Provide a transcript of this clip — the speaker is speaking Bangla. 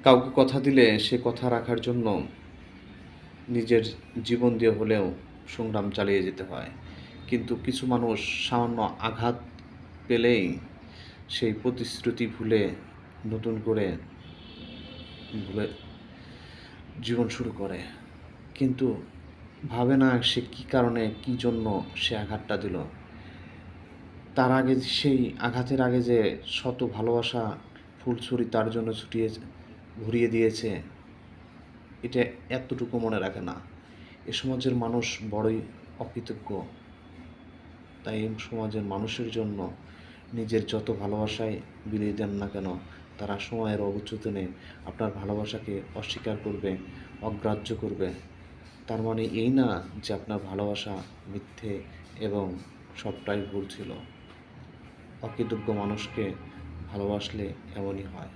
কাউকে কথা দিলে সে কথা রাখার জন্য নিজের জীবন দিয়ে হলেও সংগ্রাম চালিয়ে যেতে হয়। কিন্তু কিছু মানুষ সামান্য আঘাত পেলেই সেই প্রতিশ্রুতি ভুলে নতুন করে ভুলে জীবন শুরু করে। কিন্তু ভাবে না সে কী কারণে, কী জন্য সে আঘাতটা দিল। তার আগে সেই আঘাতের আগে যে শত ভালোবাসা ফুলছড়ি তার জন্য ঘুরিয়ে দিয়েছে, এটা এতটুকু মনে রাখে না। এ সমাজের মানুষ বড়ই অকৃতজ্ঞ। তাই এই সমাজের মানুষের জন্য নিজের যত ভালোবাসায় বিলিয়ে দেন না কেন, তারা সময়ের অবচেতনে আপনার ভালোবাসাকে অস্বীকার করবে, অগ্রাহ্য করবে। তার মানে এই না যে আপনার ভালোবাসা মিথ্যে এবং সবটাই ভুল ছিল। অকৃতজ্ঞ মানুষকে ভালোবাসলে এমনই হয়।